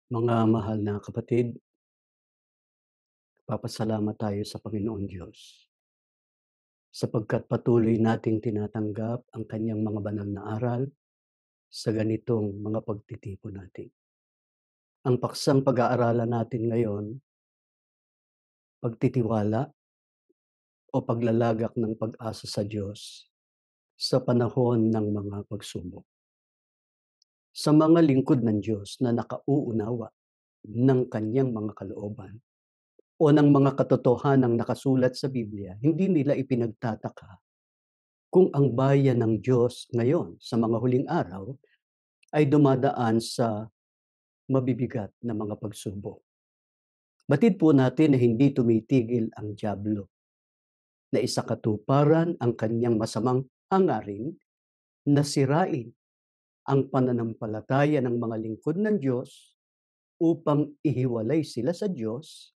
Mga mahal na kapatid, papasalamat tayo sa Panginoon Diyos sapagkat patuloy nating tinatanggap ang kanyang mga banal na aral sa ganitong mga pagtitipon natin. Ang paksang pag-aaralan natin ngayon, pagtitiwala o paglalagak ng pag-asa sa Diyos sa panahon ng mga pagsubok. Sa mga lingkod ng Diyos na nakauunawa ng kanyang mga kalooban o ng mga katotohanang nakasulat sa Biblia, hindi nila ipinagtataka kung ang bayan ng Diyos ngayon sa mga huling araw ay dumadaan sa mabibigat na mga pagsubok. Batid po natin na hindi tumitigil ang dyablo na isakatuparan ang kanyang masamang hangarin na sirain ang pananampalataya ng mga lingkod ng Diyos upang ihiwalay sila sa Diyos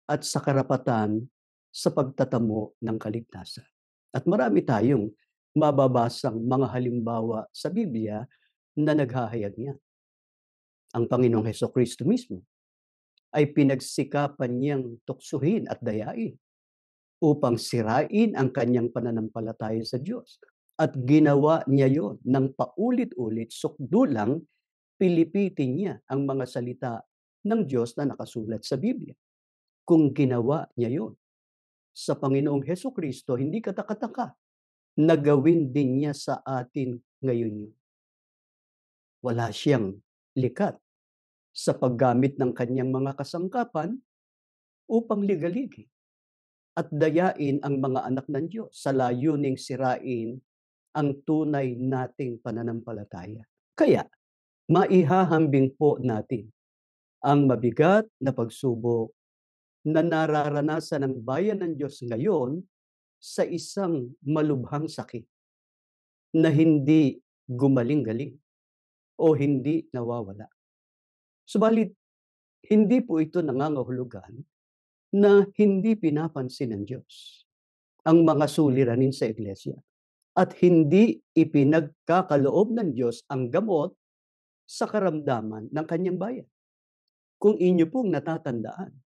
at sa karapatan sa pagtatamo ng kaligtasan. At marami tayong mababasang mga halimbawa sa Biblia na naghahayag niyan. Ang Panginoong Hesukristo mismo ay pinagsikapan niyang tuksohin at dayain upang sirain ang kanyang pananampalataya sa Diyos. At ginawa niya yon ng paulit-ulit, sukdulang pilipitin niya ang mga salita ng Diyos na nakasulat sa Biblia. Kung ginawa niya yon sa Panginoong Hesukristo, hindi katakataka na gawin din niya sa atin ngayon yun. Wala siyang likat sa paggamit ng kanyang mga kasangkapan upang ligaligi at dayain ang mga anak ng Diyos sa layuning sirain ang tunay nating pananampalataya. Kaya, maihahambing po natin ang mabigat na pagsubok na nararanasan ng bayan ng Diyos ngayon sa isang malubhang sakit na hindi gumaling-galing o hindi nawawala. Subalit, hindi po ito nangangahulugan na hindi pinapansin ng Diyos ang mga suliranin sa iglesia at hindi ipinagkakaloob ng Diyos ang gamot sa karamdaman ng kanyang bayan. Kung inyo pong natatandaan,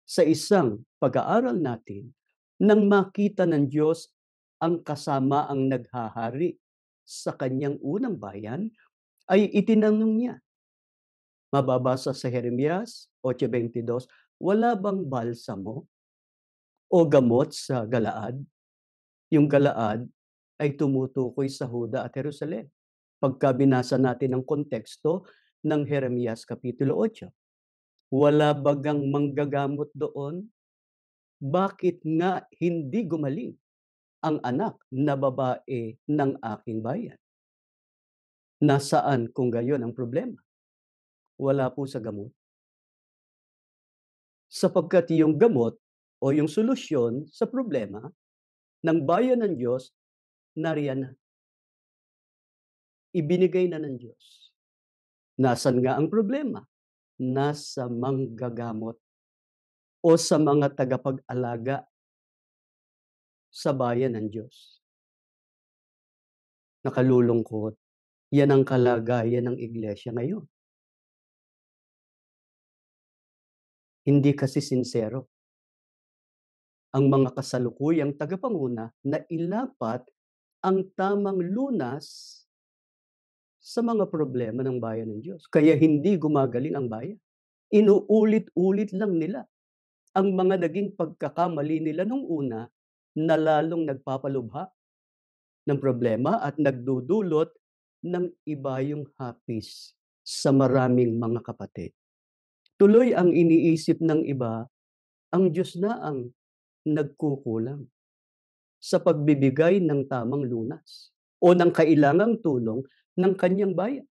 sa isang pag-aaral natin, nang makita ng Diyos ang kasama ang naghahari sa kanyang unang bayan, ay itinanong niya, mababasa sa Jeremias 8:22, wala bang balsamo o gamot sa Galaad? Yung Galaad ay tumutukoy sa Huda at Jerusalem. Pagka binasa natin ang konteksto ng Jeremias Kapitulo 8, wala bagang manggagamot doon? Bakit nga hindi gumaling ang anak na babae ng aking bayan? Nasaan kung gayon ang problema? Wala po sa gamot. Sapagkat yung gamot o yung solusyon sa problema ng bayan ng Diyos, nariyan na. Ibinigay na ng Diyos. Nasaan nga ang problema? Nasa manggagamot o sa mga tagapag-alaga sa bayan ng Diyos. Nakalulungkot, yan ang kalagayan ng iglesia ngayon. Hindi kasi sincero ang mga kasalukuyang tagapanguna na ilapat ang tamang lunas sa mga problema ng bayan ng Diyos. Kaya hindi gumagaling ang bayan. Inuulit-ulit lang nila ang mga naging pagkakamali nila nung una na lalong nagpapalubha ng problema at nagdudulot ng ibayong hapis sa maraming mga kapatid. Tuloy ang iniisip ng iba, ang Diyos na ang nagkukulang sa pagbibigay ng tamang lunas o ng kailangang tulong ng kanyang bayan.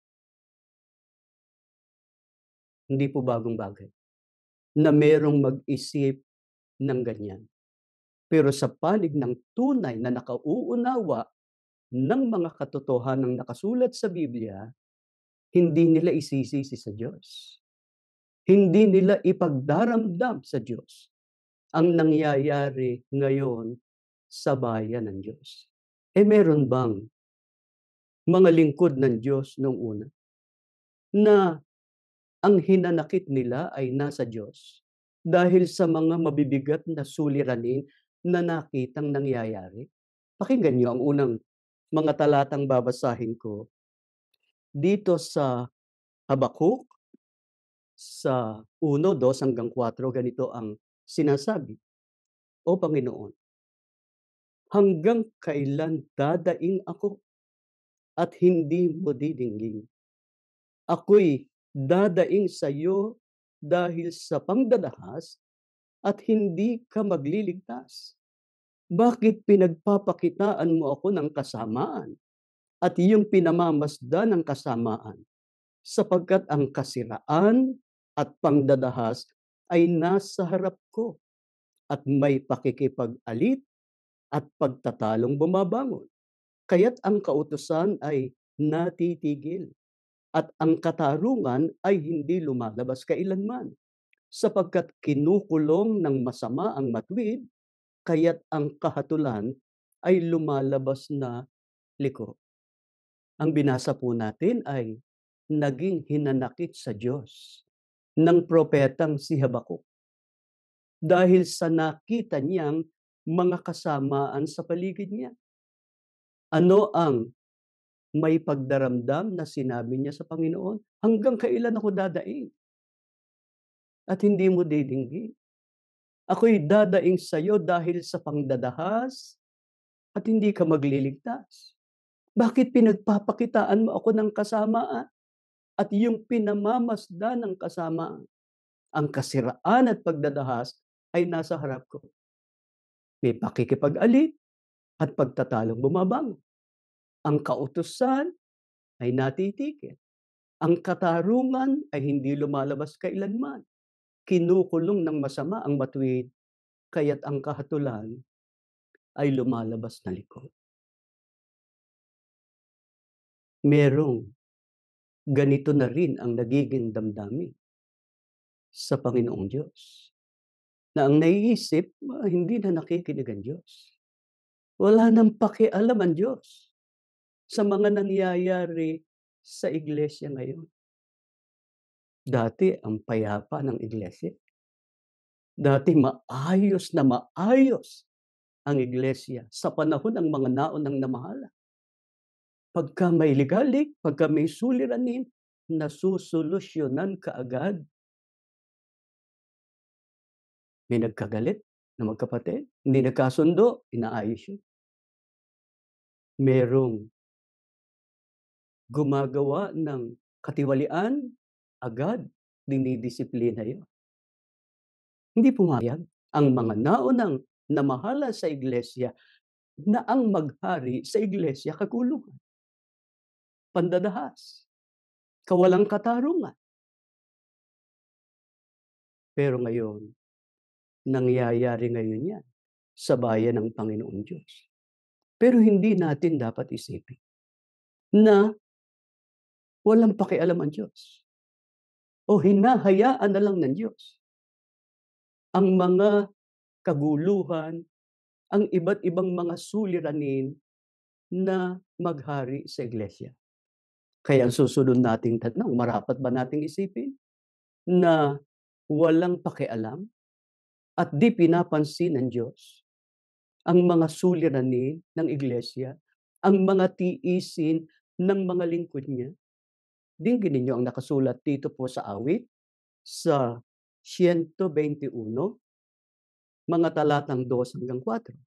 Hindi po bagong bagay na merong mag-isip ng ganyan. Pero sa panig ng tunay na nakauunawa ng mga katotohanang nakasulat sa Biblia, hindi nila isisisi sa Diyos. Hindi nila ipagdaramdam sa Diyos ang nangyayari ngayon sa bayan ng Diyos. Meron bang mga lingkod ng Diyos nung una na ang hinanakit nila ay nasa Diyos dahil sa mga mabibigat na suliranin na nakitang nangyayari? Pakinggan niyo ang unang mga talatang babasahin ko dito sa Habakuk sa 1, 2 hanggang 4. Ganito ang sinasabi, "O Panginoon, hanggang kailan dadaing ako at hindi mo didinggin? Ako'y dadaing sa iyo dahil sa pangdadahas at hindi ka magliligtas. Bakit pinagpapakitaan mo ako ng kasamaan at iyong pinamamasdan ng kasamaan? Sapagkat ang kasiraan at pangdadahas ay nasa harap ko at may pakikipag-alit at pagtatalong bumabangon. Kaya't ang kautusan ay natitigil at ang katarungan ay hindi lumalabas kailanman, sapagkat kinukulong ng masama ang matuwid, kaya't ang kahatulan ay lumalabas na liko." Ang binasa po natin ay naging hinanakit sa Diyos ng propetang si Habakuk dahil sa nakita niyang mga kasamaan sa paligid niya. Ano ang may pagdaramdam na sinabi niya sa Panginoon? "Hanggang kailan ako dadaing at hindi mo didinggin? Ako'y dadaing sa iyo dahil sa pangdadahas at hindi ka magliligtas. Bakit pinagpapakitaan mo ako ng kasamaan at iyong pinamamasdan ng kasamaan? Ang kasiraan at pagdadahas ay nasa harap ko. May pakikipag-alit at pagtatalong bumabangon. Ang kautusan ay natitigil. Ang katarungan ay hindi lumalabas kailanman. Kinukulong ng masama ang matuwid, kaya't ang kahatulan ay lumalabas na liko." Merong ganito na rin ang nagiging damdamin sa Panginoong Diyos, na ang naiisip, hindi na nakikinig ang Diyos. Wala nang pakialam ang Diyos sa mga nangyayari sa iglesia ngayon. Dati ang payapa ng iglesia. Dati maayos na maayos ang iglesia sa panahon ng mga naunang namahala. Pagka may ligalig, pagka may suliranin, nasusolusyunan kaagad. May nagkagalit na magkapatid, hindi nagkasundo, inaayos yun. Merong gumagawa ng katiwalian, agad dinidisiplina yun. Hindi pumayag ang mga naunang namahala sa iglesia na ang maghari sa iglesia kaguluhan, pandadahas, kawalang katarungan. Pero ngayon, nangyayari ngayon yan sa bayan ng Panginoong Diyos. Pero hindi natin dapat isipin na walang pakialam ang Diyos o hinahayaan na lang ng Diyos ang mga kaguluhan, ang iba't ibang mga suliranin na maghari sa iglesia. Kaya ang susunod nating tanong, marapat ba nating isipin na walang pakialam at di pinapansin ng Diyos ang mga suliranin ng iglesia, ang mga tiisin ng mga lingkod niya? Dinggin ninyo ang nakasulat dito po sa awit, sa 121, mga talatang 2 hanggang 4.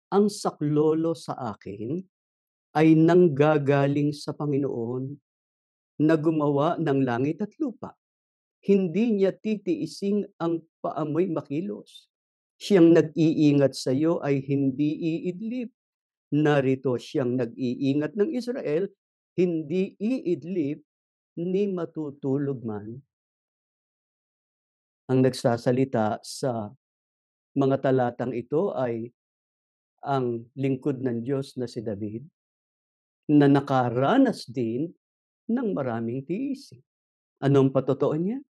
"Ang saklolo sa akin ay nanggagaling sa Panginoon na gumawa ng langit at lupa. Hindi niya titiising ang paamoy makilos. Siyang nag-iingat sa iyo ay hindi iidlip. Narito siyang nag-iingat ng Israel, hindi iidlip ni matutulog man." Ang nagsasalita sa mga talatang ito ay ang lingkod ng Diyos na si David, na nakaranas din ng maraming tiisin. Anong patotoo niya?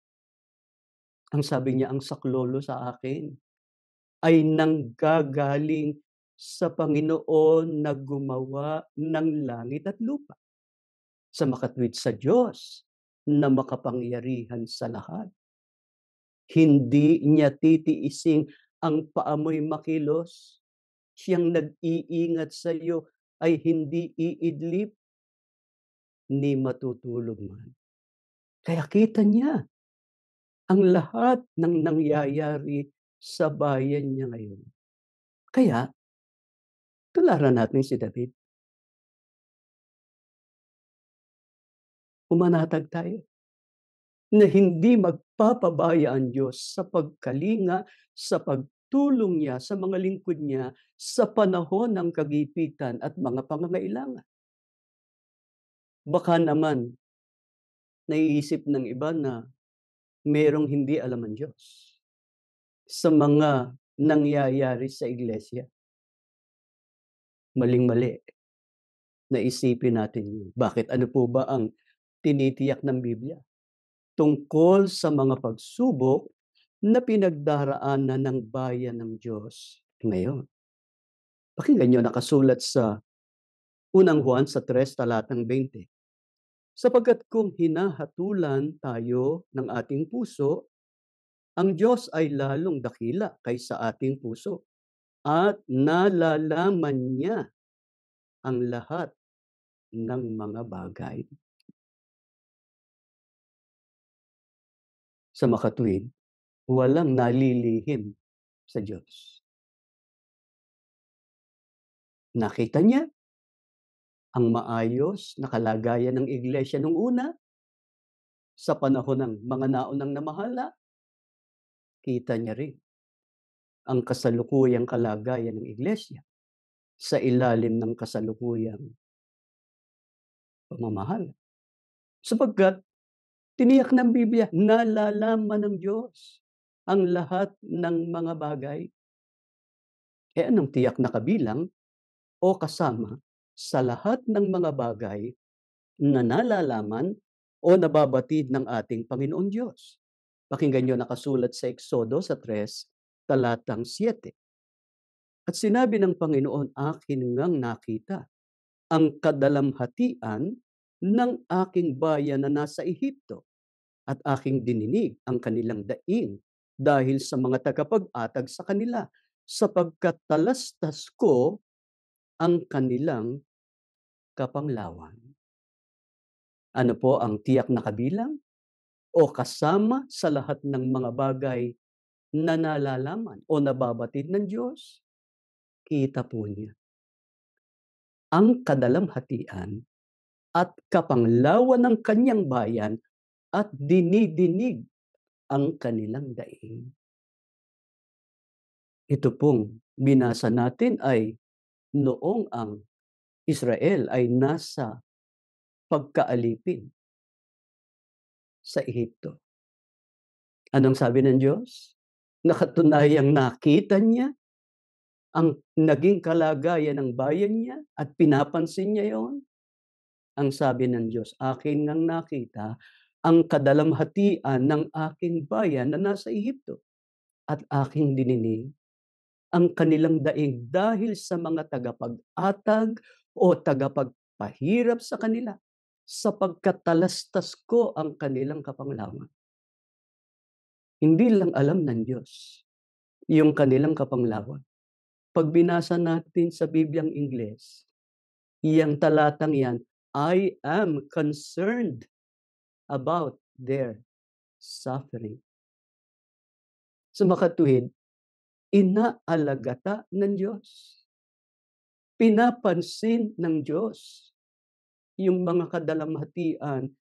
Ang sabi niya, "Ang saklolo sa akin ay nanggagaling sa Panginoon na gumawa ng langit at lupa." Sa makatwid sa Diyos na makapangyarihan sa lahat. Hindi niya titiising ang paa mo'y makilos. Siyang nag-iingat sa'yo ay hindi iidlip ni matutulog man. Kaya kita niya ang lahat ng nangyayari sa bayan niya ngayon. Kaya tularan natin si David, pumanatag tayo na hindi magpapabaya ang Diyos sa pagkalinga, sa pagtulong niya sa mga lingkod niya sa panahon ng kagipitan at mga pangangailangan. Baka naman naiisip ng iba na merong hindi alam ang Diyos sa mga nangyayari sa iglesia. Maling-mali na isipin natin yun. Bakit? Ano po ba ang tinitiyak ng Biblia? Tungkol sa mga pagsubok na pinagdaraanan ng bayan ng Diyos ngayon. Pakinggan niyo, nakasulat sa unang Juan sa 3 talatang 20. Sapagkat kung hinahatulan tayo ng ating puso, ang Diyos ay lalong dakila kaysa ating puso at nalalaman niya ang lahat ng mga bagay. Sa makatuwid, walang nalilihim sa Diyos. Nakita niya ang maayos na kalagayan ng iglesia nung una, sa panahon ng mga naunang namahala, kita niya rin ang kasalukuyang kalagayan ng iglesia sa ilalim ng kasalukuyang pamamahala. Sapagkat tiniyak ng Biblia, nalalaman ng Diyos ang lahat ng mga bagay. Eh anong tiyak na kabilang o kasama sa lahat ng mga bagay na nalalaman o nababatid ng ating Panginoon Diyos? Pakinggan niyo, nakasulat sa Exodo sa 3, talatang 7. At sinabi ng Panginoon, akin ngang nakita ang kadalamhatian ng aking bayan na nasa Ehipto at aking dininig ang kanilang daing dahil sa mga tagapag-atag sa kanila, sapagkat talastas ko ang kanilang kapanglawan. Ano po ang tiyak na kabilang o kasama sa lahat ng mga bagay na nalalaman o nababatid ng Diyos? Kita po niya ang kadalamhatian at kapanglawan ng kanyang bayan at dinidinig ang kanilang daing. Ito pong binasa natin ay noong ang Israel ay nasa pagkaalipin sa Ehipto. Anong sabi ng Diyos? Nakatunayang nakita niya ang naging kalagayan ng bayan niya at pinapansin niya yon. Ang sabi ng Diyos, akin ngang nakita ang kadalamhatian ng aking bayan na nasa Ehipto at aking dininig ang kanilang daing dahil sa mga tagapag-atag o tagapagpahirap sa kanila, sapagkat talastas ko ang kanilang kapanglawan. Hindi lang alam ng Diyos yung kanilang kapanglawan. Pag binasa natin sa Bibliang Ingles, iyang talatang yan, I am concerned about their suffering. Sa makatuwid, inaalagata ng Diyos. Pinapansin ng Diyos yung mga kadalamhatian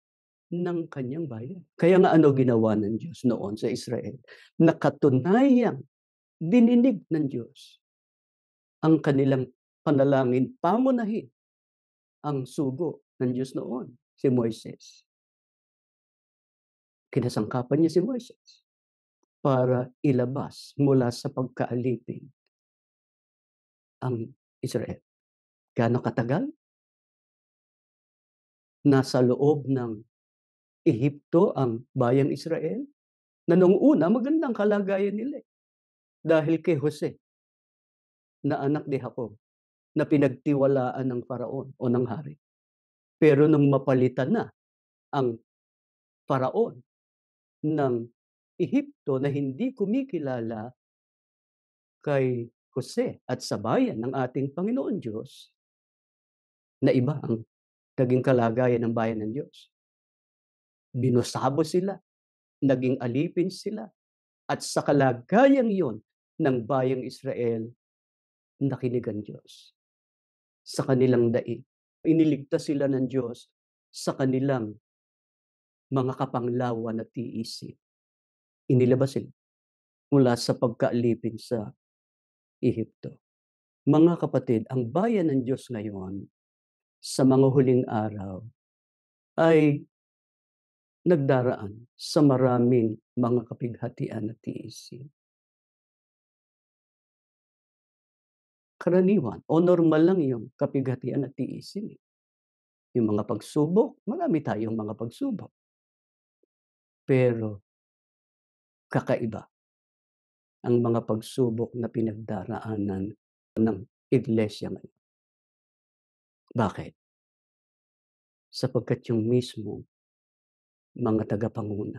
ng kanyang bayan. Kaya nga ano ginawa ng Diyos noon sa Israel? Nakatunayang dininig ng Diyos ang kanilang panalangin, pangunahin ang sugo ng Diyos noon, si Moises. Kinasangkapan niya si Moises para ilabas mula sa pagkaalipin ang Israel. Gaano katagal? Nasa loob ng Ehipto ang bayang Israel, na noong una magandang kalagayan nila dahil kay Jose, na anak ni Jacob, na pinagtiwalaan ng Faraon o ng hari. Pero nung mapalitan na ang Paraon ng Ehipto na hindi kumikilala kay Jose at sa bayan ng ating Panginoon Diyos, na iba ang naging kalagayan ng bayan ng Diyos. Binosabo sila, naging alipin sila, at sa kalagayang iyon ng bayang Israel, nakinig ang Diyos sa kanilang daig. Iniligtas sila ng Diyos sa kanilang mga kapanglawan at tiisin. Inilabas sila mula sa pagkaalipin sa Ehipto. Mga kapatid, ang bayan ng Diyos ngayon sa mga huling araw ay nagdaraan sa maraming mga kapighatian at tiisin. Karaniwan o normal lang yung kapighatian at tiisin, eh. Yung mga pagsubok, marami tayong mga pagsubok. Pero kakaiba ang mga pagsubok na pinagdaraanan ng iglesia ngayon. Bakit? Sapagkat yung mismong mga tagapanguna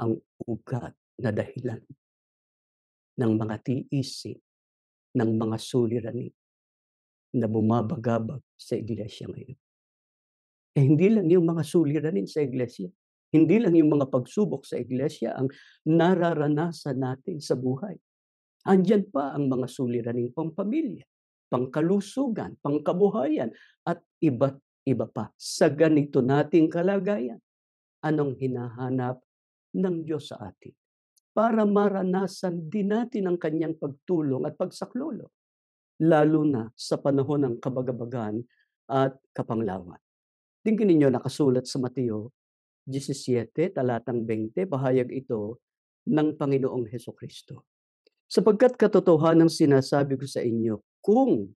ang ugat na dahilan ng mga tiisin, ng mga suliranin na bumabagabag sa iglesia ngayon. Eh, hindi lang yung mga suliranin sa iglesia, hindi lang yung mga pagsubok sa iglesia ang nararanasan natin sa buhay. Andiyan pa ang mga suliraning pampamilya, pangkalusugan, pangkabuhayan, at iba't iba pa. Sa ganito nating kalagayan, anong hinahanap ng Diyos sa atin? Para maranasan din natin ang kanyang pagtulong at pagsaklolo, lalo na sa panahon ng kabagabagan at kapanglawan. Tingnan ninyo, nakasulat sa Mateo 17, talatang 20, pahayag ito ng Panginoong Hesukristo. Sapagkat katotohanang sinasabi ko sa inyo, kung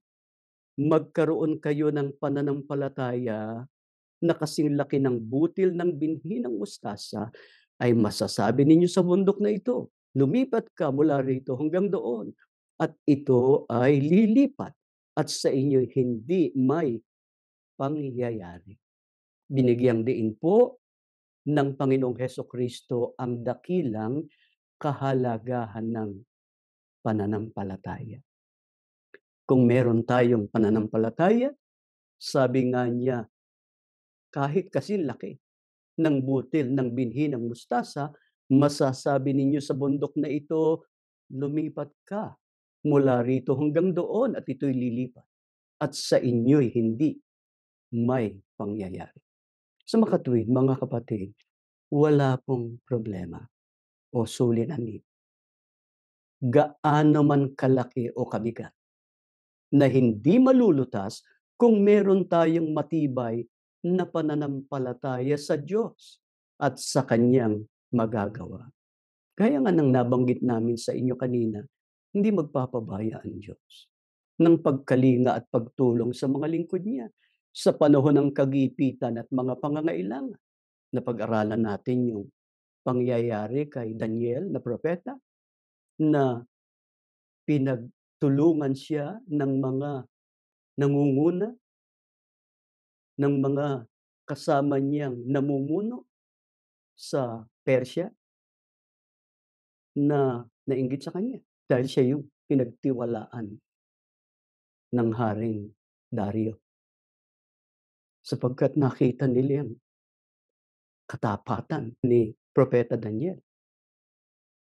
magkaroon kayo ng pananampalataya na kasing laki ng butil ng binhi ng mustasa, ay masasabi ninyo sa bundok na ito, lumipat ka mula rito hanggang doon, at ito ay lilipat, at sa inyo hindi may pangyayari. Binigyang diin po ng Panginoong Hesukristo ang dakilang kahalagahan ng pananampalataya. Kung meron tayong pananampalataya, sabi nga niya, kahit kasing laki ng butil ng binhi ng mustasa, masasabi ninyo sa bundok na ito, lumipat ka mula rito hanggang doon, at ito'y lilipat, at sa inyo'y hindi may pangyayari. Sa makatuwid, mga kapatid, wala pong problema o suliranin, gaano man kalaki o kabigat, na hindi malulutas kung meron tayong matibay na pananampalataya sa Diyos at sa Kanyang magagawa. Kaya nga nang nabanggit namin sa inyo kanina, hindi magpapabaya ang Diyos ng pagkalinga at pagtulong sa mga lingkod niya sa panahon ng kagipitan at mga pangangailangan. Napag-aralan natin yung pangyayari kay Daniel na propeta, na pinagtulungan siya ng mga nangunguna, ng mga kasama niyang namumuno sa Persia, na nainggit sa kanya dahil siya yung pinagtiwalaan ng Haring Dario. Sapagkat nakita nila yung katapatan ni Propeta Daniel,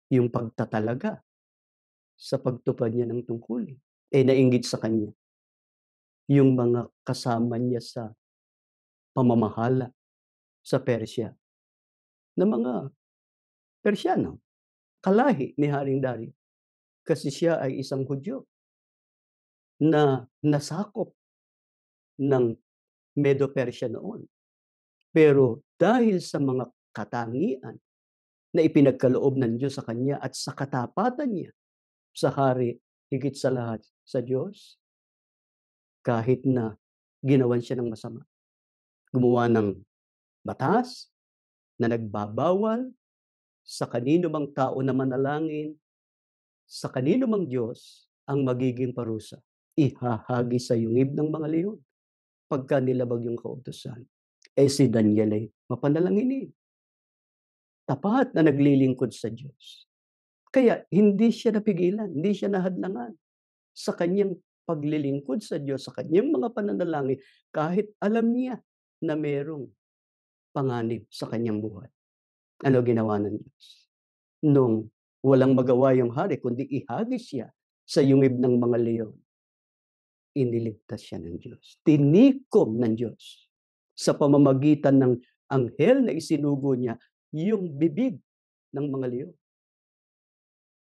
yung pagtatalaga sa pagtupad niya ng tungkulin. Eh, nainggit sa kanya yung mga kasama niya sa pamamahala sa Persia na mga Persyano, kalahi ni Haring Dario. Kasi siya ay isang Hudyo na nasakop ng Medo-Persia noon. Pero dahil sa mga katangian na ipinagkaloob ng Diyos sa kanya at sa katapatan niya sa hari, higit sa lahat sa Diyos, kahit na ginawan siya ng masama, gumawa ng batas na nagbabawal sa kanino mang tao na manalangin sa kanino mang Diyos ang magiging parusa. Ihahagi sa yungib ng mga leon pagka nilabag yung kautusan. Si Daniel ay mapanalangin, tapat na naglilingkod sa Diyos. Kaya hindi siya napigilan, hindi siya nahadlangan sa kanyang paglilingkod sa Diyos, sa kanyang mga pananalangin, kahit alam niya na merong panganib sa kanyang buhay. Ano ginawa ng Diyos? Nung walang magawa yung hari kundi ihagis siya sa yungib ng mga leon, iniligtas siya ng Diyos. Tinikom ng Diyos sa pamamagitan ng anghel na isinugo niya yung bibig ng mga leon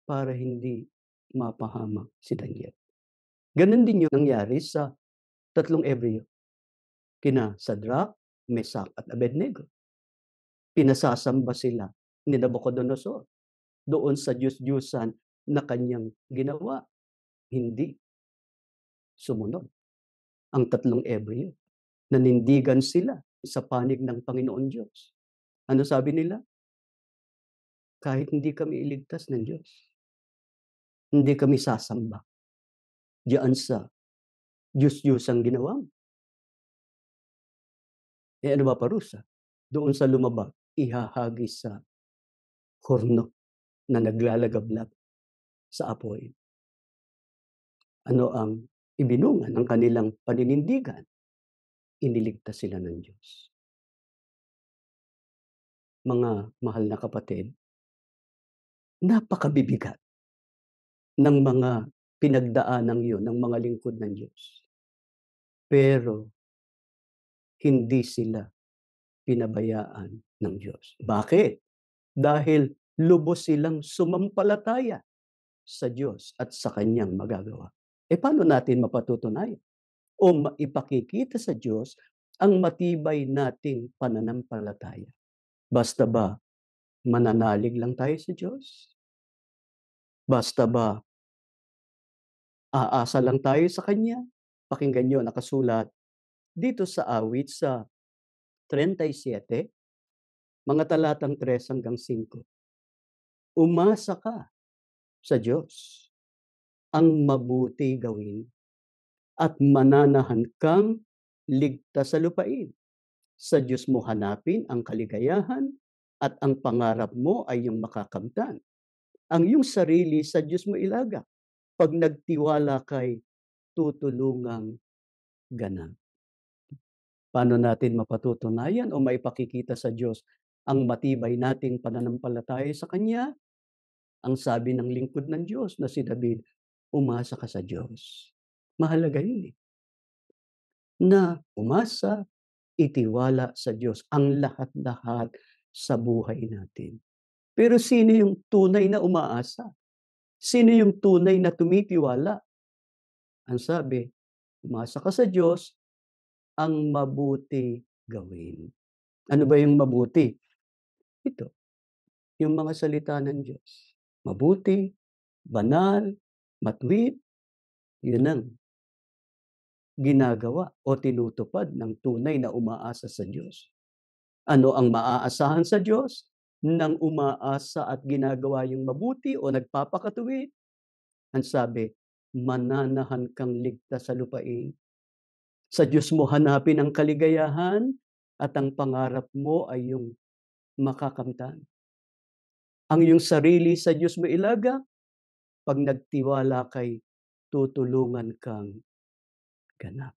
para hindi mapahamak si Daniel. Ganon din yung nangyari sa tatlong Hebreo, kina Sadrach, Mesach at Abednego. Pinasasamba sila ni Nabucodonosor doon sa Diyos-Diyusan na kanyang ginawa. Hindi sumunod ang tatlong Hebreo. Nanindigan sila sa panig ng Panginoon Diyos. Ano sabi nila? Kahit hindi kami iligtas ng Diyos, hindi kami sasamba diyan sa Diyos-Diyusang ginawa mo. Ano ba parusa? Doon sa lumabag, ihahagis sa horno na naglalagablab sa apoy. Ano ang ibinunga ng kanilang paninindigan? Iniligtas sila ng Diyos. Mga mahal na kapatid, napakabibigat ng mga pinagdaanang yun ng mga lingkod ng Diyos. Pero hindi sila pinabayaan ng Diyos. Bakit? Dahil lubos silang sumampalataya sa Diyos at sa kanyang magagawa. Paano natin mapatutunayan o maipakikita sa Diyos ang matibay nating pananampalataya? Basta ba mananalig lang tayo sa Diyos? Basta ba aasa lang tayo sa Kanya? Pakinggan niyo, nakasulat dito sa awit sa 37, mga talatang 3 hanggang 5. Umasa ka sa Diyos, ang mabuti gawin, at mananahan kang ligtas sa lupain. Sa Diyos mo hanapin ang kaligayahan, at ang pangarap mo ay yung makakamtan. Ang iyong sarili sa Diyos mo ilagak. Pag nagtiwala kay tutulungang ganap. Paano natin mapatutunayan o maipakikita sa Diyos ang matibay nating pananampalataya sa Kanya? Ang sabi ng lingkod ng Diyos na si David, umasa ka sa Diyos. Mahalaga yun na umasa, itiwala sa Diyos ang lahat-lahat sa buhay natin. Pero sino yung tunay na umaasa? Sino yung tunay na tumitiwala? Ang sabi, umasa ka sa Diyos, ang mabuti gawin. Ano ba yung mabuti? Ito, yung mga salita ng Diyos. Mabuti, banal, matuwid, yun ang ginagawa o tinutupad ng tunay na umaasa sa Diyos. Ano ang maaasahan sa Diyos? Nang umaasa at ginagawa yung mabuti o nagpapakatuwid. Ang sabi, mananahan kang ligtas sa lupain. Sa Diyos mo hanapin ang kaligayahan at ang pangarap mo ay yung makakamtan. Ang iyong sarili sa Diyos mo ilaga, pag nagtiwala kay tutulungan kang ganap.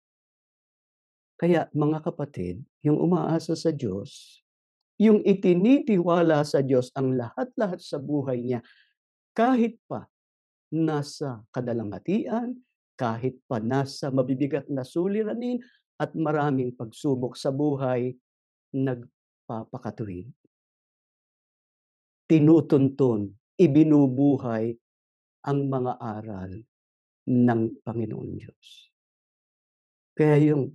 Kaya mga kapatid, yung umaasa sa Diyos, yung itinitiwala sa Diyos ang lahat-lahat sa buhay niya, kahit pa nasa kadalamhatian, kahit pa nasa mabibigat na suliranin at maraming pagsubok sa buhay, nagpapakatuwid. Tinutuntun, ibinubuhay ang mga aral ng Panginoon Diyos. Kaya yung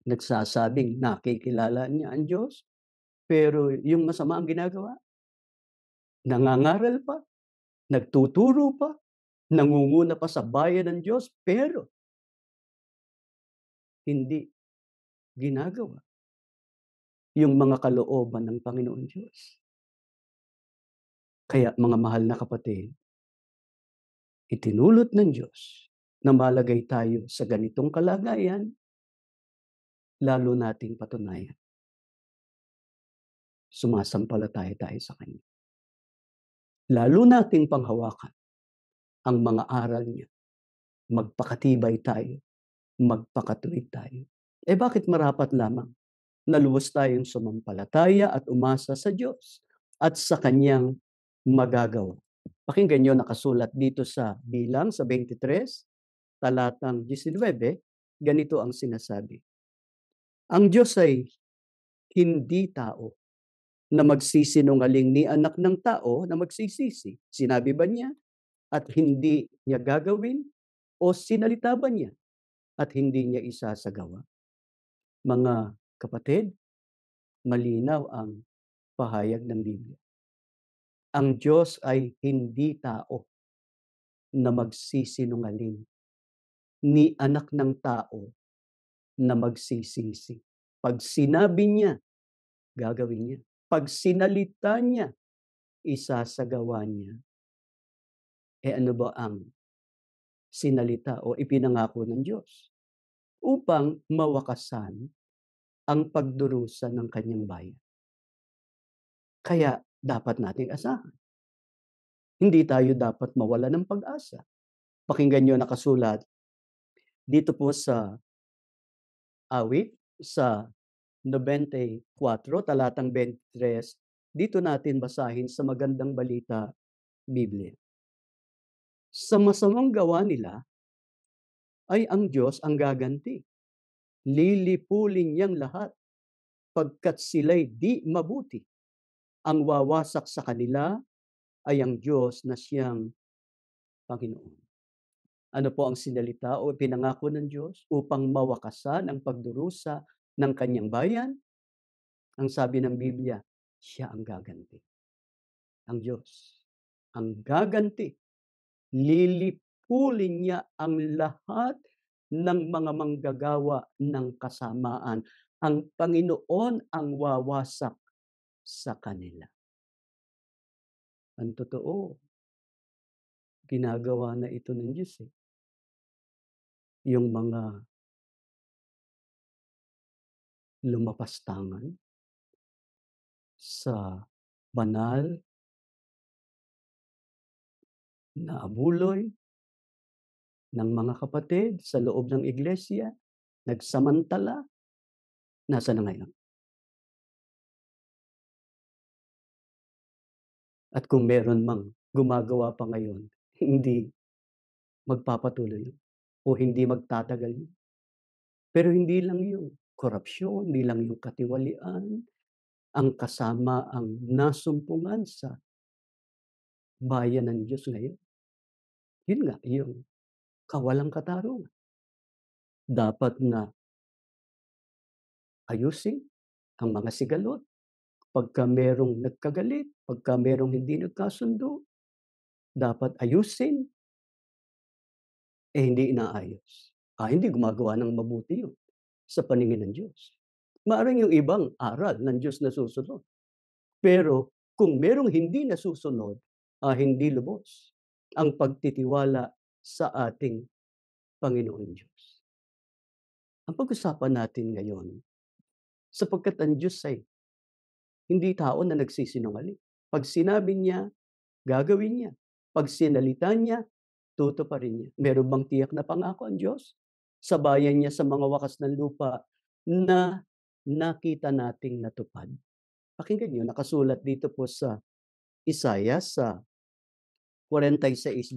nagsasabing nakikilala niya ang Diyos, pero yung masama ang ginagawa, nangangaral pa, nagtuturo pa, nangunguna pa sa bayan ng Diyos, pero hindi ginagawa yung mga kalooban ng Panginoon Diyos. Kaya mga mahal na kapatid, itinulot ng Diyos na malagay tayo sa ganitong kalagayan, lalo nating patunayan sumasampalataya tayo sa Kanya. Lalo nating panghawakan ang mga aral niya, magpakatibay tayo, magpakatuwid tayo. Bakit marapat lamang na lubos tayong sumampalataya at umasa sa Diyos at sa Kanyang magagawa? Pakinggan niyo nakasulat dito sa Bilang sa 23, talatang 19, ganito ang sinasabi. Ang Diyos ay hindi tao na magsisinungaling, ni anak ng tao na magsisisi. Sinabi ba niya at hindi niya gagawin, o sinalita ba niya at hindi niya isasagawa? Mga kapatid, malinaw ang pahayag ng Biblia. Ang Diyos ay hindi tao na magsisinungaling, ni anak ng tao na magsisisi. Pag sinabi niya, gagawin niya. Pag sinalita niya, isasagawa niya. Ano ba ang sinalita o ipinangako ng Diyos? Upang mawakasan ang pagdurusa ng Kanyang bayan. Kaya dapat nating asahan. Hindi tayo dapat mawala ng pag-asa. Pakinggan niyo nakasulat dito po sa awit sa 94, talatang 23. Dito natin basahin sa Magandang Balita Biblia. Sa masamang gawa nila ay ang Diyos ang gaganti. Lilipulin niyang lahat pagkat sila'y di mabuti. Ang wawasak sa kanila ay ang Diyos na siyang Panginoon. Ano po ang sinalita o pinangako ng Diyos upang mawakasan ang pagdurusa ng Kanyang bayan? Ang sabi ng Biblia, siya ang gaganti. Ang Diyos ang gaganti. Lilipulin niya ang lahat ng mga manggagawa ng kasamaan. Ang Panginoon ang wawasak sa kanila. Ang totoo, ginagawa na ito ng Diyos. Yung mga lumapastangan sa banal na abuloy ng mga kapatid sa loob ng iglesia, nagsamantala, nasaan na ngayon? At kung meron mang gumagawa pa ngayon, hindi magpapatuloy yun o hindi magtatagal yun. Pero hindi lang yung korupsyon, hindi lang yung katiwalian, ang kasama ang nasumpungan sa bayan ng Diyos ngayon. Yun nga, yung kawalang katarungan. Dapat na ayusin ang mga sigalot. Pagka merong nagkagalit, pagka merong hindi nagkasundo, dapat ayusin, hindi inaayos. Hindi gumagawa ng mabuti yun sa paningin ng Diyos. Maaaring yung ibang aral ng Diyos na susunod. Pero kung merong hindi nasusunod, hindi lubos ang pagtitiwala sa ating Panginoon Diyos. Ang pag-usapan natin ngayon, sapagkat ang Diyos ay hindi tao na nagsisinungaling. Pag sinabi niya, gagawin niya. Pag sinalita niya, tutuparin niya. Meron bang tiyak na pangako ang Diyos sa bayan niya sa mga wakas ng lupa na nakita nating natupad? Pakinggan niyo, nakasulat dito po sa Isaiah sa 46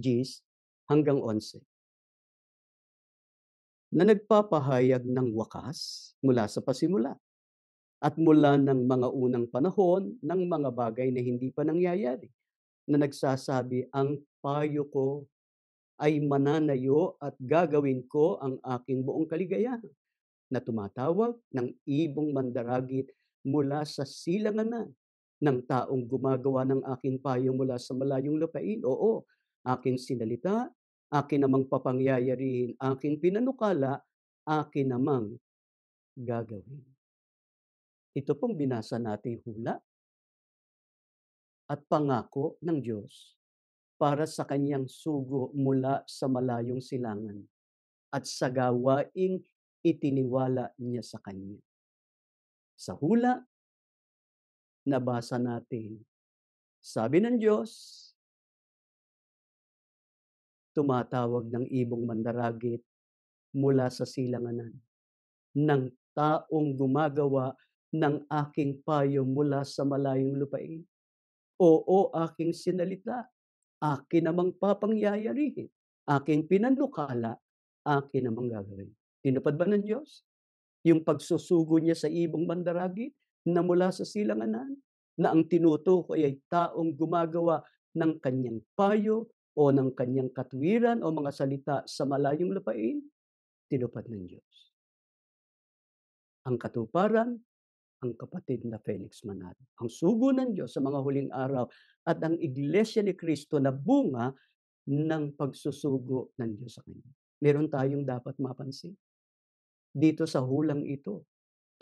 hanggang 11. Na nagpapahayag ng wakas mula sa pasimula at mula ng mga unang panahon ng mga bagay na hindi pa nangyayari, na nagsasabi, ang payo ko ay mananayo at gagawin ko ang aking buong kaligayahan, na tumatawag ng ibong mandaragit mula sa silanganan, ng taong gumagawa ng aking payo mula sa malayong lupain. Oo, aking sinalita, akin namang papangyayarihin, aking pinanukala, akin namang gagawin. Ito pong binasa nating hula at pangako ng Diyos para sa kanyang sugo mula sa malayong silangan at sa gawaing itiniwala niya sa kanya. Sa hula nabasa natin, sabi ng Diyos, tumatawag ng ibong mandaragit mula sa silanganan ng taong gumagawa ng aking payo mula sa malayong lupain. Oo, aking sinalita, akin namang papangyayarihin, aking pinanukala, akin namang gagawin. Tinupad ba ng Diyos yung pagsusugo niya sa ibong mandaragit na mula sa silanganan, na ang tinutukoy ay taong gumagawa ng kanyang payo o ng kanyang katwiran o mga salita sa malayong lupain? Tinupad ng Diyos. Ang katuparan, ang kapatid na Felix Manalo. Ang sugo ng Diyos sa mga huling araw at ang Iglesia ni Cristo na bunga ng pagsusugo ng Diyos sa Kanya. Meron tayong dapat mapansin dito sa hulang ito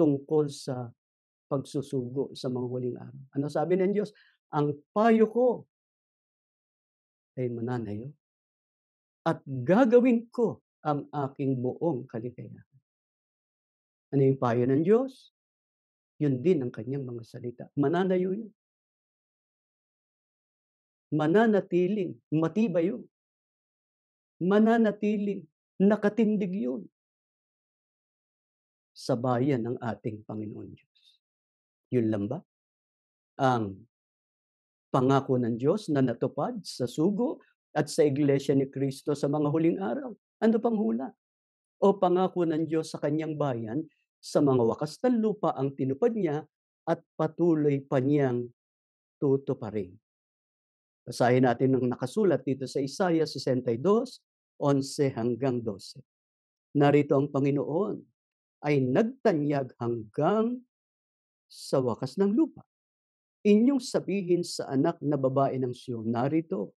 tungkol sa pagsusugo sa mga huling araw. Ano sabi ng Diyos? Ang payo ko ay mananayo at gagawin ko ang aking buong kaligayahan. Ano yung payo ng Diyos? Yun din ang kanyang mga salita. Mananayo yun. Mananatiling matibay yun. Mananatiling nakatindig yun sa bayan ng ating Panginoon Diyos. Yun lang ba ang pangako ng Diyos na natupad sa sugo at sa Iglesia ni Cristo sa mga huling araw? Ano pang hula? O pangako ng Diyos sa kanyang bayan sa mga wakas ng lupa ang tinupad niya at patuloy pa niyang tutuparin. Basahin natin ang nakasulat dito sa Isaiah 62:11-12. Narito ang Panginoon ay nagtanyag hanggang sa wakas ng lupa. Inyong sabihin sa anak na babae ng Siyon, narito,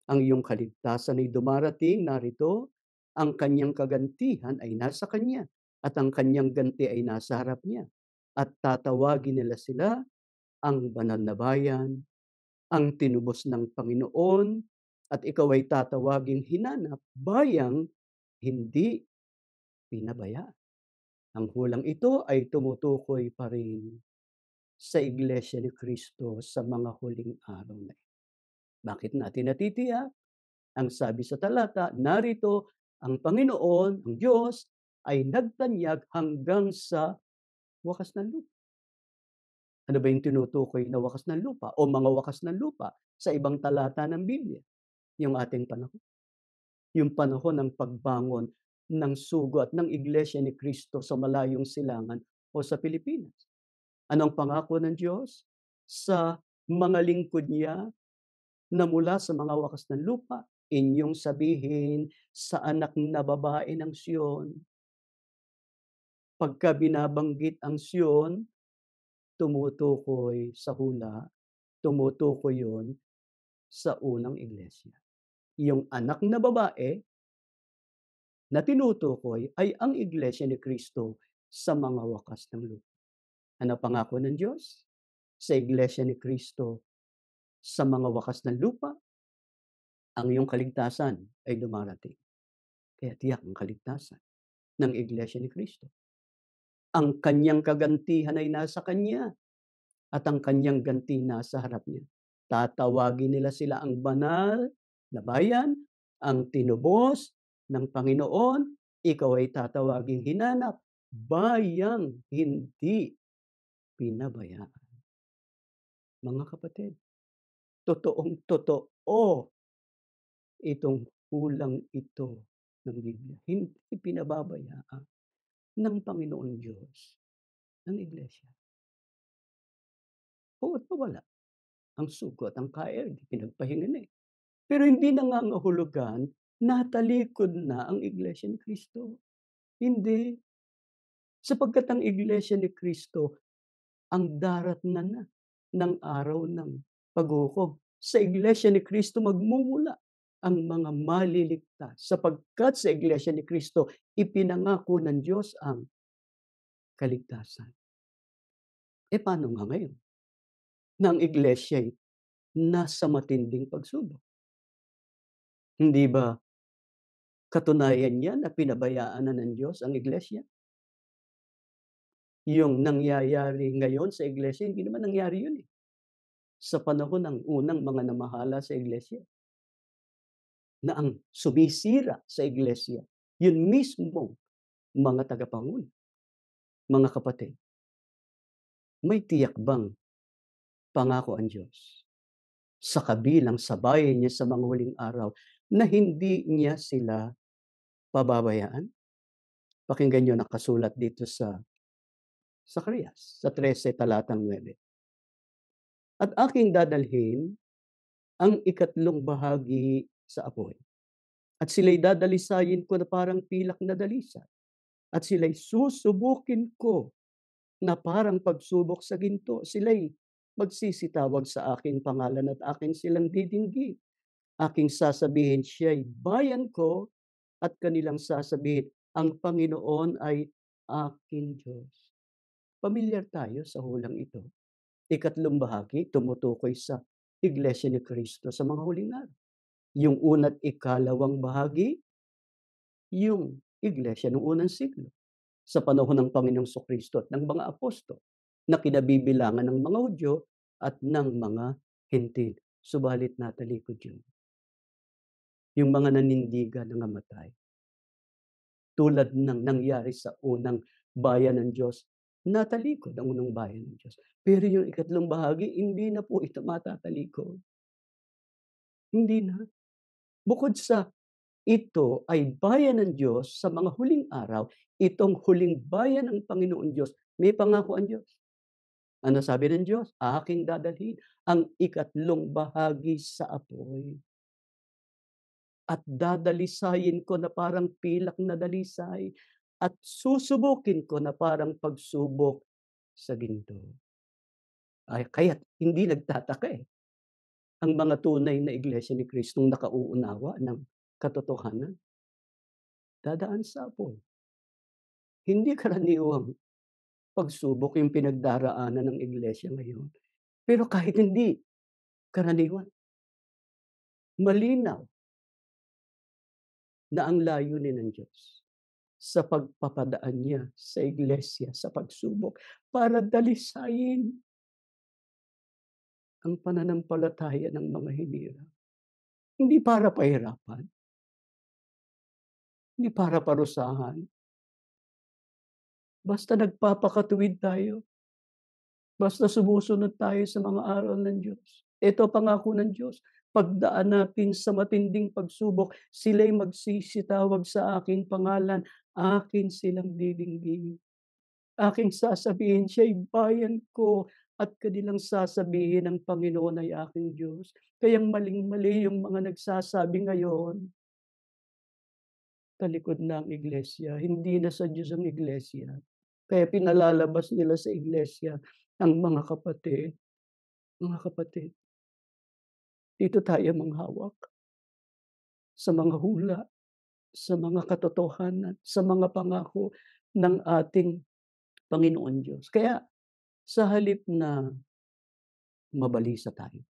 ang iyong kaligtasan ay dumarating, narito, ang kanyang kagantihan ay nasa kanya, at ang kanyang ganti ay nasa harap niya. At tatawagin nila sila ang banal na bayan, ang tinubos ng Panginoon, at ikaw ay tatawaging hinanap, bayang hindi pinabayaan. Ang hulang ito ay tumutukoy pa rin sa Iglesia ni Cristo sa mga huling araw na ito. Bakit natin natitiyak? Ang sabi sa talata, narito ang Panginoon, ang Diyos, ay nagtanyag hanggang sa wakas ng lupa. Ano ba yung tinutukoy na wakas ng lupa o mga wakas ng lupa sa ibang talata ng Biblia? Yung ating panahon. Yung panahon ng pagbangon ng sugo at ng Iglesia ni Cristo sa malayong silangan o sa Pilipinas. Anong pangako ng Diyos? Sa mga lingkod niya na mula sa mga wakas ng lupa, inyong sabihin sa anak na babae ng Siyon. Pagka binabanggit ang Siyon, tumutukoy sa hula, tumutukoy yon sa unang iglesia. Yung anak na babae na tinutukoy ay ang Iglesia ni Cristo sa mga wakas ng lupa. Ano pangako ng Diyos? Sa Iglesia ni Cristo sa mga wakas ng lupa, ang iyong kaligtasan ay dumarating. Kaya tiyak ang kaligtasan ng Iglesia ni Cristo. Ang kanyang kagantihan ay nasa kanya at ang kanyang ganti nasa harap niya. Tatawagin nila sila ang banal na bayan, ang tinubos ng Panginoon, ikaw ay tatawaging hinanap, bayang hindi pinabayaan. Mga kapatid, totoong-totoo itong hulang ito ng Biblia. Hindi pinababayaan ng Panginoon Diyos ang Iglesia. Bawat mawala ang sugo at ang kaer, pinagpahinga na eh. Pero hindi nangangahulugan na talikod na ang Iglesia ni Cristo. Hindi. Sapagkat ang Iglesia ni Cristo ang daratnan na ng araw ng paghukom. Sa Iglesia ni Cristo magmumula ang mga maliligtas sapagkat sa Iglesia ni Cristo ipinangako ng Diyos ang kaligtasan. Eh paano nga ngayon na ang Iglesia'y nasa matinding pagsubok? Hindi ba katunayan niyan na pinabayaan na ng Diyos ang Iglesia? Yung nangyayari ngayon sa Iglesia, hindi naman nangyari yun eh. sa panahon ng unang mga namahala sa iglesia, na ang sumisira sa iglesia, yun mismong mga tagapangulo. Mga kapatid, may tiyak bang pangako ang Diyos sa kabilang sa bayan niya sa mga huling araw na hindi niya sila pababayaan? Pakinggan niyo nakasulat dito sa Zacarias, sa 13 talatang 9. At aking dadalhin ang ikatlong bahagi sa apoy, at sila'y dadalisayin ko na parang pilak na dalisay, at sila'y susubukin ko na parang pagsubok sa ginto. Sila'y magsisitawag sa aking pangalan at akin silang didinggin. Aking sasabihin, siya'y bayan ko, at kanilang sasabihin, ang Panginoon ay aking Diyos. Pamilyar tayo sa hulang ito. Ikatlong bahagi tumutukoy sa Iglesia ni Cristo sa mga huling araw. Yung una't ikalawang bahagi, yung iglesia nung unang siglo, sa panahon ng Panginoong Kristo at ng mga apostol, na kinabibilangan ng mga Hudyo at ng mga Hentil. Subalit natalikod yun. Yung mga nanindigan na namatay, tulad ng nangyari sa unang bayan ng Diyos, natalikod ang unang bayan ng Diyos. Pero yung ikatlong bahagi, hindi na po ito matatalikod. Hindi na. Bukod sa ito ay bayan ng Diyos sa mga huling araw, itong huling bayan ng Panginoon Diyos, may pangako ang Diyos. Ano sabi ng Diyos? Aking dadalhin ang ikatlong bahagi sa apoy, at dadalisayin ko na parang pilak na dalisay, at susubukin ko na parang pagsubok sa ginto. Ay, kaya't hindi nagtataka, ang mga tunay na iglesia ni Kristong nakauunawa ng katotohanan, dadaan sa apoy. Hindi karaniwang pagsubok yung pinagdaraanan ng iglesia ngayon. Pero kahit hindi karaniwan, malinaw na ang layunin ng Diyos sa pagpapadaan niya sa iglesia sa pagsubok para dalisayin ang pananampalataya ng mga hinirang. Hindi para pahirapan, hindi para parusahan, basta nagpapakatuwid tayo, basta sumusunod tayo sa mga aral ng Diyos. Ito pangako ng Diyos, pagdaan natin sa matinding pagsubok, sila'y magsisitawag sa aking pangalan, akin silang didinggin. Aking sasabihin, siya'y bayan ko, at kanilang sasabihin, ang Panginoon ay aking Diyos. Kayang maling-mali yung mga nagsasabi ngayon, talikod na ang iglesia, hindi na sa Diyos ang iglesia. Kaya pinalalabas nila sa iglesia ang mga kapatid. Mga kapatid, dito tayo manghawak sa mga hula, sa mga katotohanan, sa mga pangako ng ating Panginoon Diyos. Kaya sa halip na mabalisa tayo,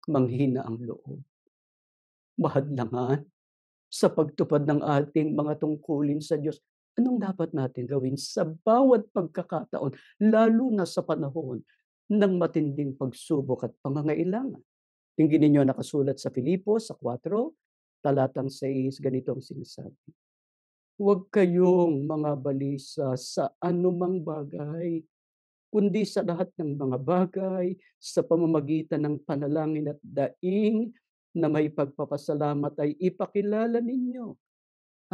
manghina ang loob, mahadlangan sa pagtupad ng ating mga tungkulin sa Diyos, anong dapat natin gawin sa bawat pagkakataon, lalo na sa panahon ng matinding pagsubok at pangangailangan? Tingnan ninyo nakasulat sa Filipos sa 4, talatang 6, ganito ang sinasabi. Huwag kayong mga balisa sa anumang bagay, kundi sa lahat ng mga bagay, sa pamamagitan ng panalangin at daing na may pagpapasalamat ay ipakilala ninyo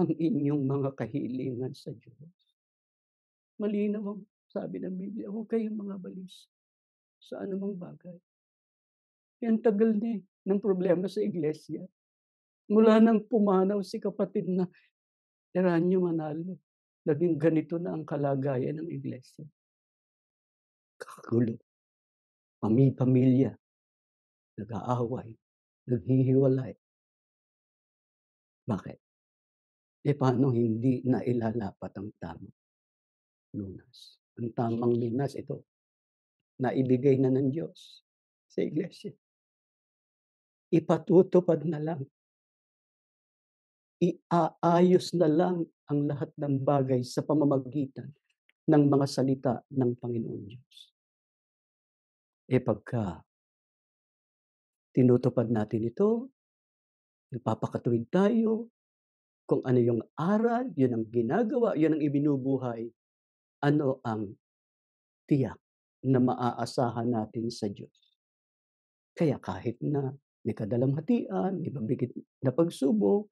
ang inyong mga kahilingan sa Diyos. Malinaw ang sabi ng Biblia, huwag kayong mga balisa sa anumang bagay. Ang tagal na ng problema sa iglesia. Mula nang pumanaw si kapatid na Eranio Manalo, naging ganito na ang kalagayan ng iglesia. Kagulo, pamilya, nag-aaway, naghihiwalay. Bakit? Paano hindi nailalapat ang tamang lunas? Ang tamang lunas ito, naibigay na ng Diyos sa iglesia. Ipatutupad na lang, iaayos na lang ang lahat ng bagay sa pamamagitan ng mga salita ng Panginoon Diyos. Pagka tinutupad natin ito, nagpapakatuwid tayo, kung ano yung aral, yun ang ginagawa, yun ang ibinubuhay, ano ang tiyak na maaasahan natin sa Diyos. Kaya kahit na may kadalamhatian, may mabigat na pagsubok,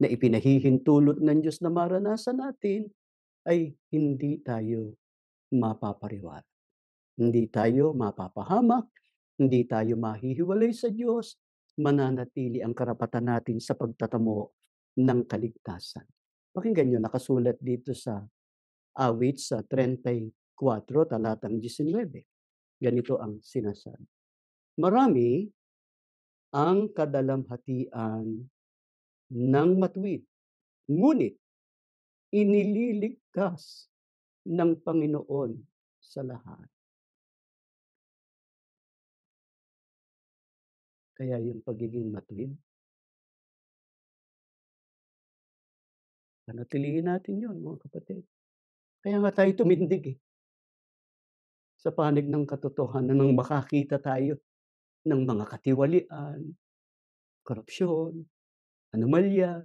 na ipinahihintulot ng Diyos na maranasan natin, ay hindi tayo mapapariwara. Hindi tayo mapapahamak, hindi tayo mahihiwalay sa Diyos, mananatili ang karapatan natin sa pagtatamo ng kaligtasan. Pakinggan niyo, nakasulat dito sa awit sa 34 talatang 19. Ganito ang sinasabi, "Marami ang kadalamhatian ng matuwid, ngunit inililigtas ng Panginoon sa lahat." Kaya yung pagiging matuwid, panatilihin natin yun mga kapatid. Kaya nga tayo tumindig, sa panig ng katotohanan nang makakita tayo ng mga katiwalian, korupsyon, anomalya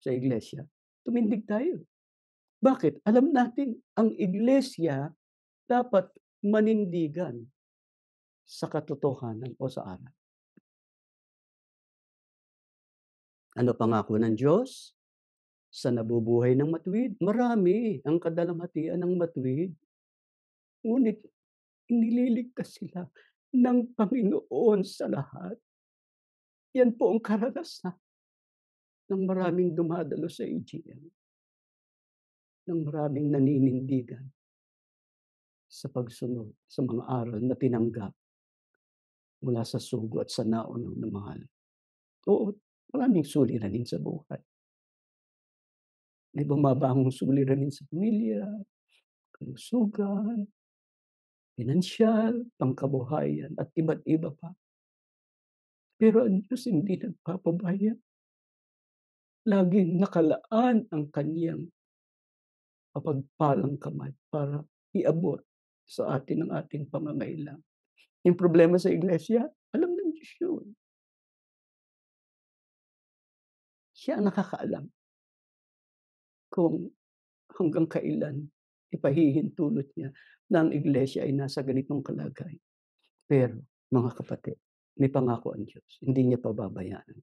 sa iglesia, tumindig tayo. Bakit? Alam natin ang iglesia dapat manindigan sa katotohanan o sa aral. Ano pangako ng Diyos sa nabubuhay ng matuwid? Marami ang kadalamhatian ng matuwid, ngunit inililigtas sila ng Panginoon sa lahat. Yan po ang karanasan ng maraming dumadalo sa AGM, ng maraming naninindigan sa pagsunod sa mga aral na tinanggap mula sa sugo at sa naunang na mahal. Oo, maraming suliranin sa buhay. May bumabahong suliranin sa pamilya, kalusugan, pinansiyal, pangkabuhayan at iba't iba pa. Pero ang Diyos hindi nagpapabaya. Laging nakalaan ang kaniyang mapagpalang kamay para iabot sa atin ang ating pangangailangan. Yung problema sa iglesia, alam ng Diyos yun. Siya ang nakakaalam kung hanggang kailan ipahihintulot niya na ang iglesia ay nasa ganitong kalagayan. Pero mga kapatid, may pangako ang Diyos, hindi niya pababayaan.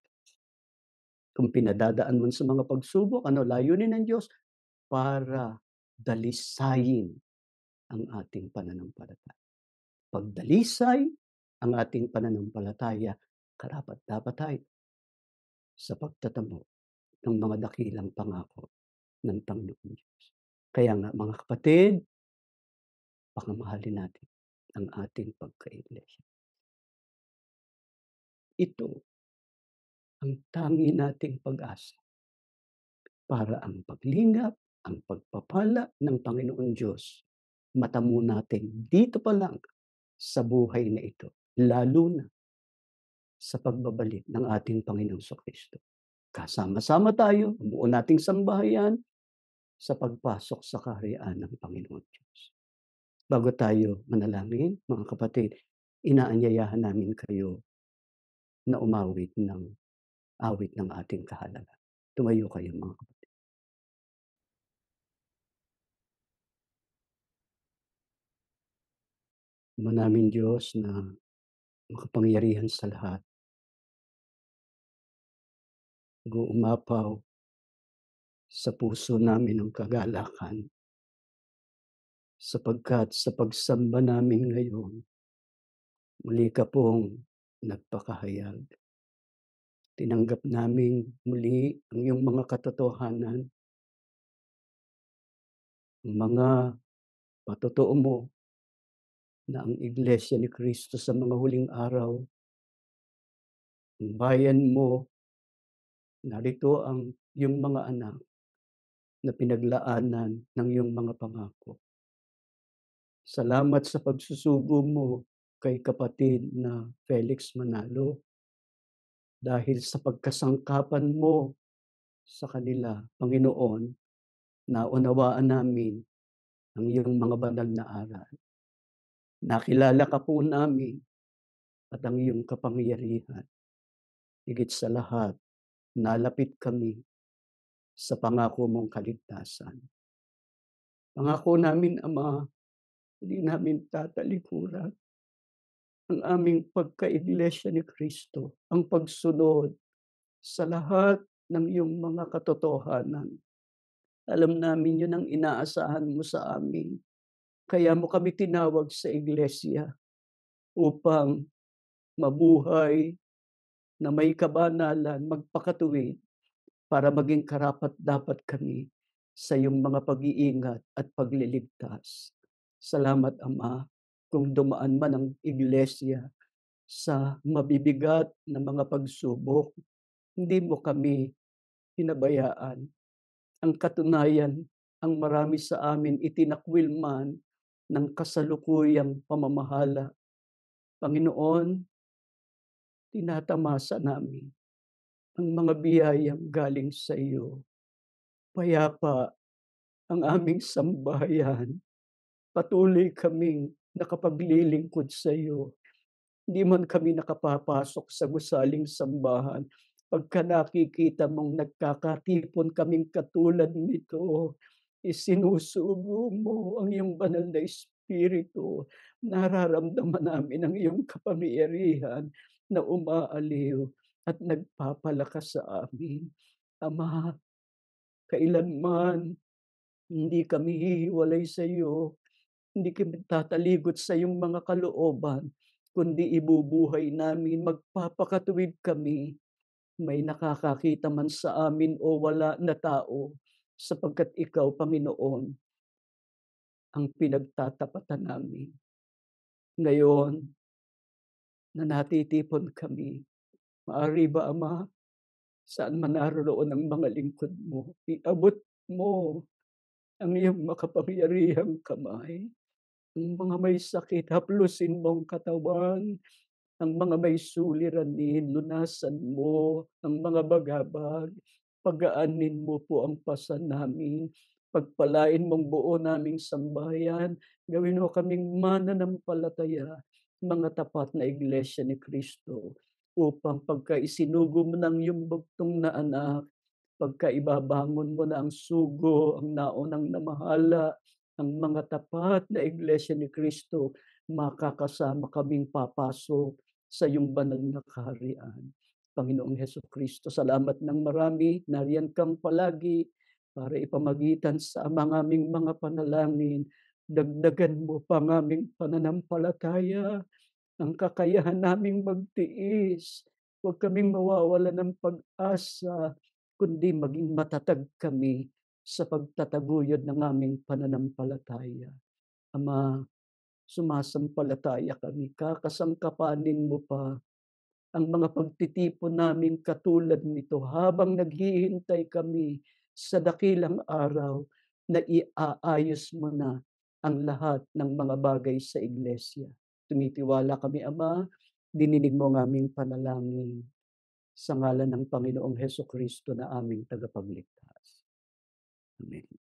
Kung pinadadaan man sa mga pagsubok, ano layunin ng Diyos? Para dalisayin ang ating pananampalataya. Pagdalisay ang ating pananampalataya, karapat-dapat tayo sa pagtatamo ng mga dakilang pangako ng Panginoong Diyos. Kaya nga mga kapatid, pakamahalin natin ang ating pagkaiglesia. Ito ang tangi nating pag-asa para ang paglingap, ang pagpapala ng Panginoong Diyos matamo natin dito pa lang sa buhay na ito, lalo na sa pagbabalik ng ating Panginoong Kristo. Kasama-sama tayo, ang buo nating sambahayan sa pagpasok sa kaharian ng Panginoon Diyos. Bago tayo manalangin, mga kapatid, inaanyayahan namin kayo na umawit ng awit ng ating kahalagan. Tumayo kayo mga kapatid. Ama naming Diyos na makapangyarihan sa lahat, nag-uumapaw sa puso namin ang kagalakan sapagkat sa pagsamba namin ngayon, muli ka pong nagpakahayag. Tinanggap naming muli ang iyong mga katotohanan, ang mga patotoo mo na ang Iglesia ni Kristo sa mga huling araw, ang bayan mo, narito ang iyong mga anak na pinaglaanan ng iyong mga pangako. Salamat sa pagsusugo mo kay kapatid na Felix Manalo dahil sa pagkasangkapan mo sa kanila, Panginoon, naunawaan namin ang iyong mga banal na aral. Nakilala ka po namin at ang iyong kapangyarihan. Higit sa lahat, nalapit kami sa pangako mong kaligtasan. Pangako namin, Ama, hindi namin tatalikuran ang aming pagkaiglesia ni Kristo, ang pagsunod sa lahat ng iyong mga katotohanan. Alam namin yun ang inaasahan mo sa amin, kaya mo kami tinawag sa iglesia upang mabuhay na may kabanalan, magpakatuwid para maging karapat-dapat kami sa iyong mga pag-iingat at pagliligtas. Salamat, Ama, kung dumaan man ang iglesia sa mabibigat na mga pagsubok, hindi mo kami pinabayaan. Ang katunayan, ang marami sa amin itinakwil man ng kasalukuyang pamamahala. Panginoon, tinatamasa namin ang mga biyayang galing sa iyo. Payapa ang aming sambahayan. Patuloy kaming nakapaglilingkod sa iyo. Hindi man kami nakapapasok sa gusaling sambahan pagka nakikita mong nagkakatipon kaming katulad nito, isinusugo mo ang iyong banal na espiritu. Nararamdaman namin ang iyong kapangyarihan na umaaliw at nagpapalakas sa amin. Ama, kailanman hindi kami hihiwalay sa iyo, hindi kami tataligot sa iyong mga kalooban, kundi ibubuhay namin, magpapakatuwid kami, may nakakakita man sa amin o wala na tao, sapagkat ikaw, Panginoon, ang pinagtatapatan namin. Ngayon na natitipon kami, maaari ba, Ama, saan man naroroon ang mga lingkod mo, iabot mo ang iyong makapangyarihang kamay. Ang mga may sakit, haplusin mo ang katawan. Ang mga may suliranin, lunasan mo. Ang mga bagabag, pagaanin mo po ang pasan namin. Pagpalain mong buo naming sambahayan. Gawin mo kaming mananampalataya, mga tapat na iglesia ni Kristo, upang pagka isinugo mo ng iyong bugtong na anak, pagka ibabangon mo na ang sugo, ang naunang namahala, ang mga tapat na iglesia ni Kristo, makakasama kaming papasok sa iyong banal na kaharian. Panginoong Hesukristo, salamat ng marami, nariyan kang palagi para ipamagitan sa mga aming mga panalangin. Dagdagan mo pa ang aming pananampalataya, ang kakayahan naming magtiis. Huwag kaming mawawalan ng pag-asa, kundi maging matatag kami sa pagtataguyod ng aming pananampalataya. Ama, sumasampalataya kami, kakasangkapanin mo pa ang mga pagtitipon naming katulad nito habang naghihintay kami sa dakilang araw na iaayos mo na ang lahat ng mga bagay sa iglesia. Tumitiwala kami, Ama, dininig mo ang aming panalangin sa ngalan ng Panginoong Hesukristo na aming tagapagligtas. Amen.